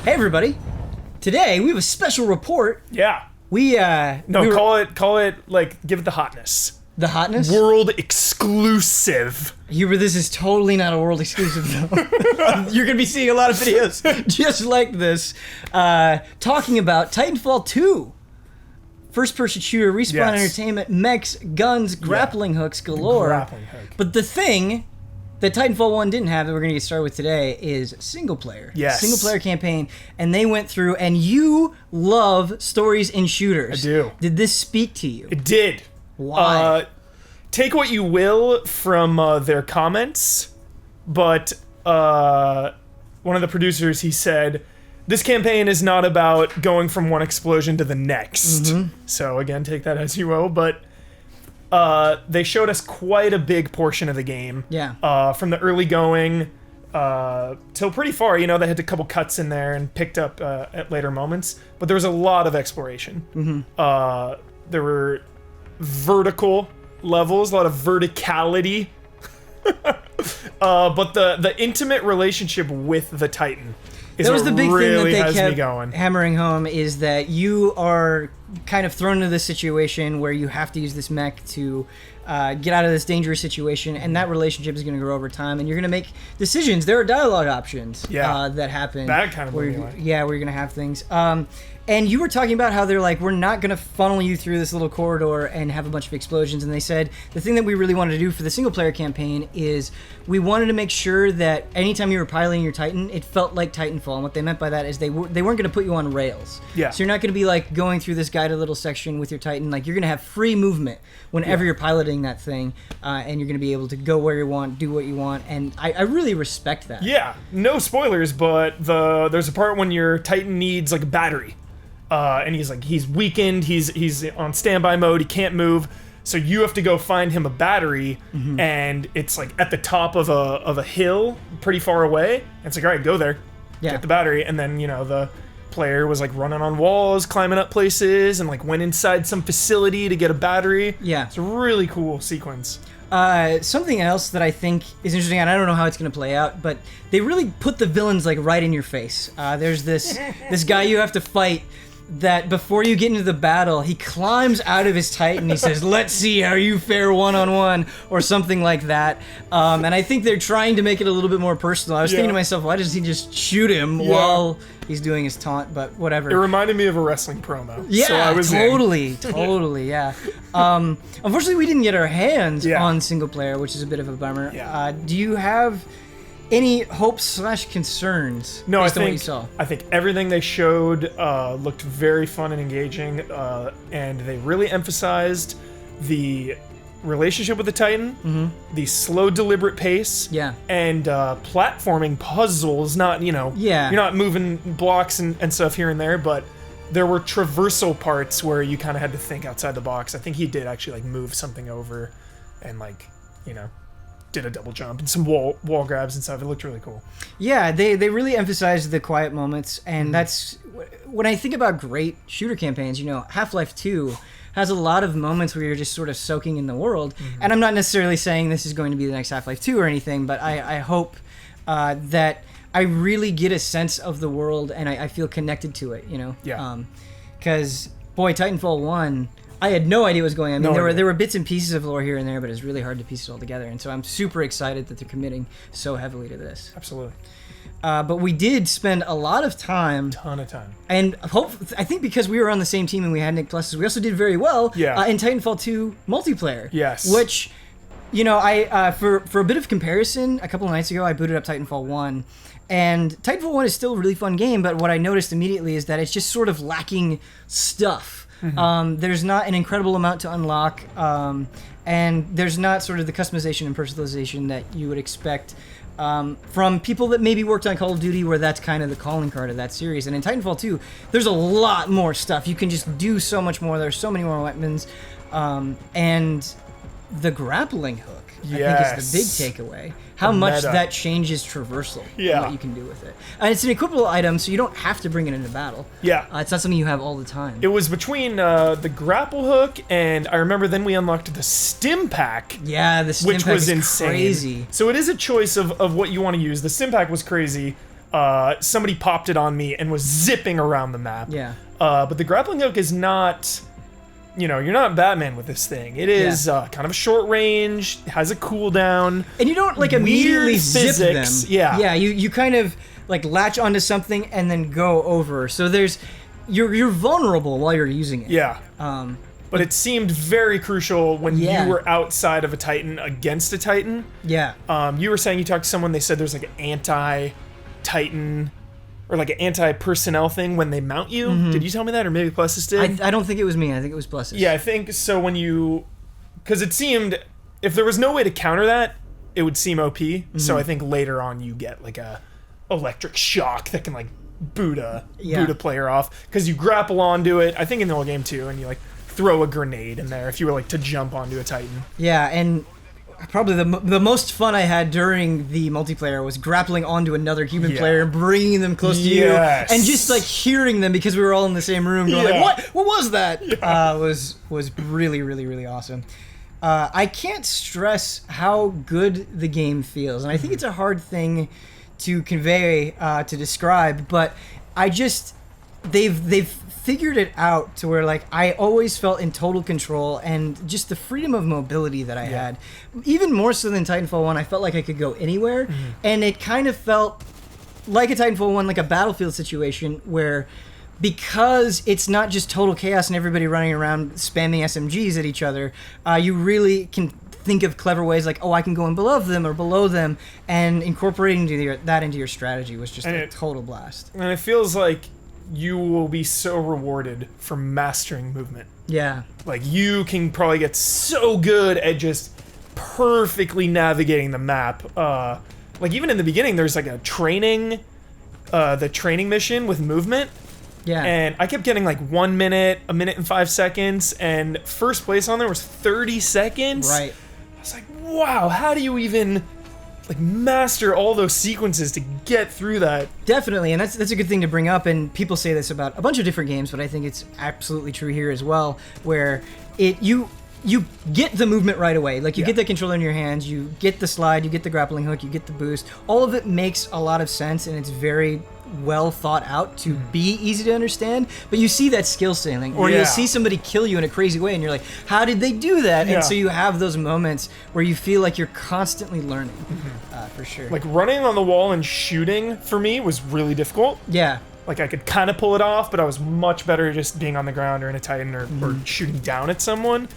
Hey everybody! Today we have a special report. Yeah. Call it like give it the hotness. The hotness? World exclusive. Huber, this is totally not a world exclusive though. You're gonna be seeing a lot of videos just like this, talking about Titanfall 2. First-person shooter, Respawn Entertainment, mechs, guns, grappling hooks galore. Grappling hook. But the thing that Titanfall 1 didn't have that we're going to get started with today is single player. Yes. Single player campaign. And they went through, and you love stories in shooters. I do. Did this speak to you? It did. Why? Take what you will from their comments, but one of the producers, he said, this campaign is not about going from one explosion to the next. Mm-hmm. So again, take that as you will, but they showed us quite a big portion of the game. Yeah. From the early going till pretty far. You know, they had a couple cuts in there and picked up at later moments, but there was a lot of exploration. Mm-hmm. There were vertical levels, a lot of verticality. But the intimate relationship with the Titan is that was the big really thing that has they me going. kept hammering home, is that you are kind of thrown into this situation where you have to use this mech to get out of this dangerous situation, and that relationship is going to grow over time, and you're going to make decisions. There are dialogue options that happen. That kind of where you're going to have things. And you were talking about how they're like, we're not going to funnel you through this little corridor and have a bunch of explosions. And they said the thing that we really wanted to do for the single player campaign is we wanted to make sure that anytime you were piloting your Titan, it felt like Titanfall. And what they meant by that is they weren't going to put you on rails. Yeah. So you're not going to be like going through this guided little section with your Titan. Like, you're going to have free movement whenever you're piloting that thing, and you're going to be able to go where you want, do what you want. And I really respect that. Yeah. No spoilers, but there's a part when your Titan needs like a battery. And he's weakened, he's on standby mode, he can't move, so you have to go find him a battery, and it's like at the top of a hill, pretty far away, and it's like, all right, go there, get the battery, and then, you know, the player was like running on walls, climbing up places, and like went inside some facility to get a battery. Yeah. It's a really cool sequence. Something else that I think is interesting, and I don't know how it's going to play out, but they really put the villains like right in your face. There's this guy you have to fight that before you get into the battle, he climbs out of his Titan, he says, let's see how you fare one-on-one, or something like that. And I think they're trying to make it a little bit more personal. I was thinking to myself, why doesn't he just shoot him while he's doing his taunt, but whatever. It reminded me of a wrestling promo. Yeah, so I was totally, yeah. Unfortunately, we didn't get our hands on single player, which is a bit of a bummer. Yeah. Do you have any hopes/concerns based on what you saw? I think everything they showed looked very fun and engaging, and they really emphasized the relationship with the Titan, the slow, deliberate pace, and platforming puzzles. Not, you're not moving blocks and stuff here and there, but there were traversal parts where you kind of had to think outside the box. I think he did actually like move something over and did a double jump and some wall grabs and stuff. It looked really cool. Yeah, they really emphasized the quiet moments, and that's when I think about great shooter campaigns. Half-Life 2 has a lot of moments where you're just sort of soaking in the world, and I'm not necessarily saying this is going to be the next Half-Life 2 or anything, but I hope that I really get a sense of the world and I feel connected to it. Because boy, Titanfall 1. I had no idea what was going on. I mean, there were bits and pieces of lore here and there, but it's really hard to piece it all together. And so I'm super excited that they're committing so heavily to this. Absolutely. But we did spend a lot of time. Ton of time. And I think because we were on the same team and we had Nick Pluses, we also did very well in Titanfall 2 multiplayer. Yes. Which, I for a bit of comparison, a couple of nights ago, I booted up Titanfall 1. And Titanfall 1 is still a really fun game, but what I noticed immediately is that it's just sort of lacking stuff. There's not an incredible amount to unlock, and there's not sort of the customization and personalization that you would expect from people that maybe worked on Call of Duty, where that's kind of the calling card of that series. And in Titanfall 2, there's a lot more stuff. You can just do so much more. There's so many more weapons, and the grappling hook, I think, is the big takeaway. How much that changes traversal and what you can do with it. And it's an equipable item, so you don't have to bring it into battle. Yeah. It's not something you have all the time. It was between the grapple hook and I remember then we unlocked the stim pack. Yeah, the stim pack was is insane. crazy. So it is a choice of what you want to use. The stim pack was crazy. somebody popped it on me and was zipping around the map. Yeah. But the grappling hook is not, you're not Batman with this thing. It is kind of a short range, has a cooldown. And you don't like immediately zip physics. them. Yeah. Yeah, you kind of like latch onto something and then go over. So you're vulnerable while you're using it. Yeah. But it seemed very crucial when you were outside of a Titan against a Titan. Yeah. You were saying you talked to someone, they said there's like an anti-Titan or like an anti-personnel thing when they mount you. Mm-hmm. Did you tell me that, or maybe Plessis did? I don't think it was me. I think it was Plessis. Yeah, I think so. Because it seemed, if there was no way to counter that, it would seem OP. Mm-hmm. So I think later on you get like a electric shock that can like boot a player off, because you grapple onto it. I think in the old game too, and you like throw a grenade in there if you were like to jump onto a Titan. Yeah, and probably the most fun I had during the multiplayer was grappling onto another human player and bringing them close to you, and just like hearing them, because we were all in the same room going like, what was that? Was really, really, really awesome. I can't stress how good the game feels, and I think it's a hard thing to convey, to describe, but they've figured it out to where like I always felt in total control, and just the freedom of mobility that I had, even more so than Titanfall 1. I felt like I could go anywhere, and it kind of felt like a Titanfall 1, like a Battlefield situation, where because it's not just total chaos and everybody running around spamming SMGs at each other, you really can think of clever ways like, I can go in above them or below them, and incorporating that into your strategy was just a total blast. And it feels like you will be so rewarded for mastering movement. Yeah. Like, you can probably get so good at just perfectly navigating the map. Like, even in the beginning, there's like the training mission with movement. Yeah. And I kept getting like 1 minute, 1 minute and 5 seconds, and first place on there was 30 seconds. Right. I was like, wow, how do you even like master all those sequences to get through that? Definitely, and that's a good thing to bring up, and people say this about a bunch of different games, but I think it's absolutely true here as well, where you get the movement right away. Like, you get the controller in your hands, you get the slide, you get the grappling hook, you get the boost. All of it makes a lot of sense, and it's very well thought out to be easy to understand, but you see that skill ceiling, or you'll see somebody kill you in a crazy way, and you're like, how did they do that? And so you have those moments where you feel like you're constantly learning, for sure. Like, running on the wall and shooting, for me, was really difficult. Yeah. Like, I could kind of pull it off, but I was much better just being on the ground or in a Titan or shooting down at someone.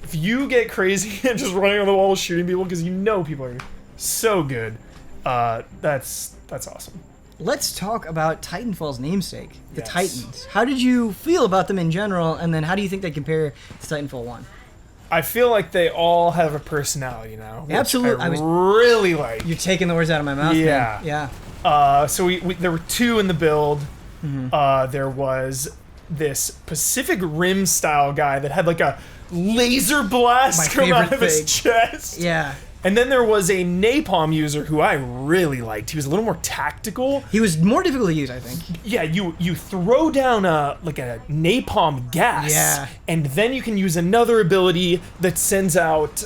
If you get crazy and just running on the wall shooting people, because people are so good, that's awesome. Let's talk about Titanfall's namesake, the Titans. How did you feel about them in general, and then how do you think they compare to Titanfall 1? I feel like they all have a personality now. Absolutely. I really like. You're taking the words out of my mouth, man. Yeah. So there were two in the build. There was this Pacific Rim style guy that had like a laser blast come out of his chest. Yeah. And then there was a napalm user who I really liked. He was a little more tactical. He was more difficult to use, I think. Yeah, you throw down a napalm gas, and then you can use another ability that sends out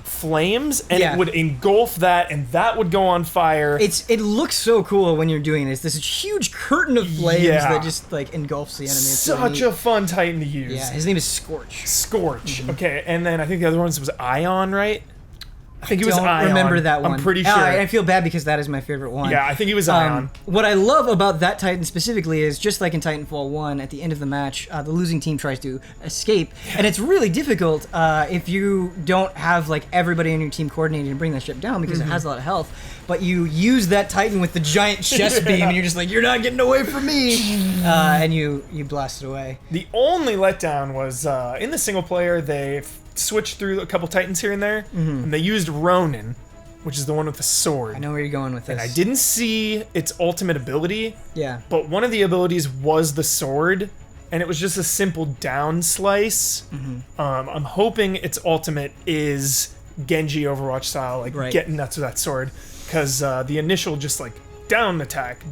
flames, and it would engulf that, and that would go on fire. It looks so cool when you're doing this. This huge curtain of flames that just like engulfs the enemy. Such a fun Titan to use. Yeah, his name is Scorch. Okay, and then I think the other one was Ion, right? I think he was Ion. I don't remember that one. I'm pretty sure. I feel bad because that is my favorite one. Yeah, I think he was Ion. What I love about that Titan specifically is, just like in Titanfall 1, at the end of the match, the losing team tries to escape, and it's really difficult if you don't have like everybody on your team coordinated and bring that ship down, because it has a lot of health. But you use that Titan with the giant chest beam, and you're just like, you're not getting away from me, and you blast it away. The only letdown was in the single player, they switched through a couple Titans here and there, and they used Ronin, which is the one with the sword. I know where you're going with this. And I didn't see its ultimate ability. Yeah. But one of the abilities was the sword, and it was just a simple down slice. I'm hoping its ultimate is Genji Overwatch style, like getting nuts with that sword, because the initial just like down attack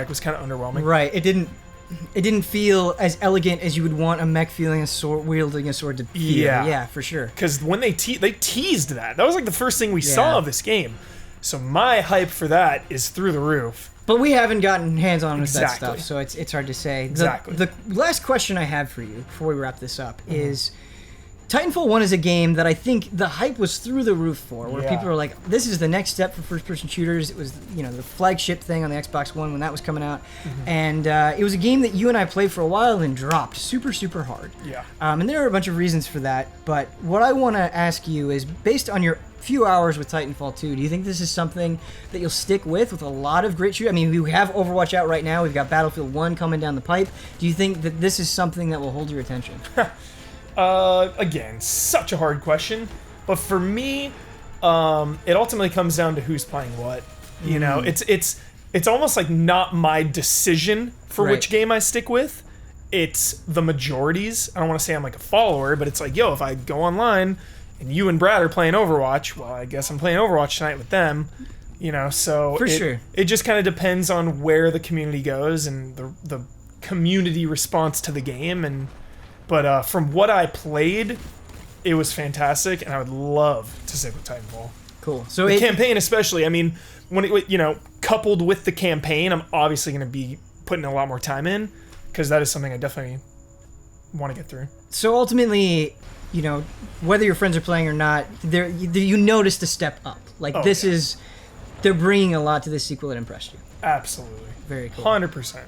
was kind of underwhelming. Right. It didn't feel as elegant as you would want a mech wielding a sword to feel. Yeah, for sure. Because when they teased that was like the first thing we saw of this game. So my hype for that is through the roof. But we haven't gotten hands-on with that Exactly. stuff, so it's hard to say. Exactly. The last question I have for you before we wrap this up is, Titanfall 1 is a game that I think the hype was through the roof for, where people were like, this is the next step for first-person shooters. It was, the flagship thing on the Xbox One when that was coming out. And it was a game that you and I played for a while and dropped super, super hard. Yeah. And there are a bunch of reasons for that, but what I want to ask you is, based on your few hours with Titanfall 2, do you think this is something that you'll stick with a lot of great shooters? I mean, we have Overwatch out right now. We've got Battlefield 1 coming down the pipe. Do you think that this is something that will hold your attention? Again, such a hard question, but for me, it ultimately comes down to who's playing what. You know, it's almost like not my decision for which game I stick with. It's the majorities. I don't want to say I'm like a follower, but it's like, yo, if I go online and you and Brad are playing Overwatch, well, I guess I'm playing Overwatch tonight with them. So it just kind of depends on where the community goes and the community response to the game. But from what I played, it was fantastic, and I would love to stick with Titanfall. Cool. So the campaign, especially. I mean, when it, coupled with the campaign, I'm obviously going to be putting a lot more time in, because that is something I definitely want to get through. So ultimately, whether your friends are playing or not, you noticed a step up. Like they're bringing a lot to this sequel that impressed you. Absolutely. Very cool. 100%.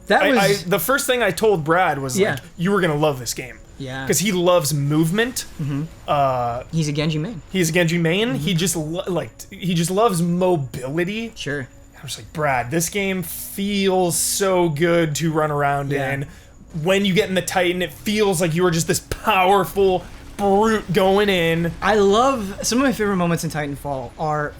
That was the first thing I told Brad was like, you were gonna love this game. Yeah. Because he loves movement. He's a Genji main. He's a Genji main. He just he just loves mobility. Sure. I was like, Brad, this game feels so good to run around in. When you get in the Titan, it feels like you are just this powerful brute going in. I love some of my favorite moments in Titanfall are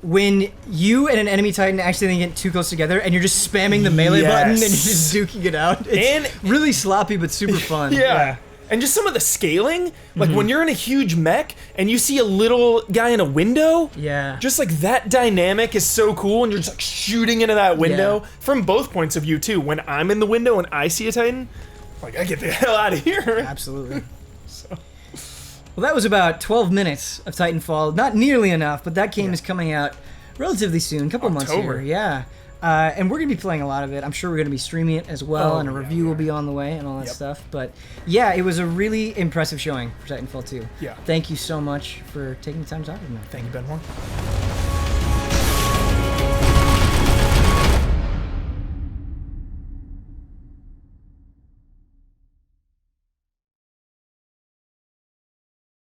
when you and an enemy Titan accidentally get too close together and you're just spamming the melee button and you're just duking it out. It's really sloppy but super fun. Yeah. And just some of the scaling, like when you're in a huge mech and you see a little guy in a window, just like that dynamic is so cool, and you're just like shooting into that window from both points of view too. When I'm in the window and I see a Titan, like, I get the hell out of here. Absolutely. Well, that was about 12 minutes of Titanfall. Not nearly enough, but that game is coming out relatively soon, a couple months here. Yeah. And we're going to be playing a lot of it. I'm sure we're going to be streaming it as well, and a review will be on the way and all that stuff. But yeah, it was a really impressive showing for Titanfall 2. Yeah. Thank you so much for taking the time to talk with me. Thank you, Benoit.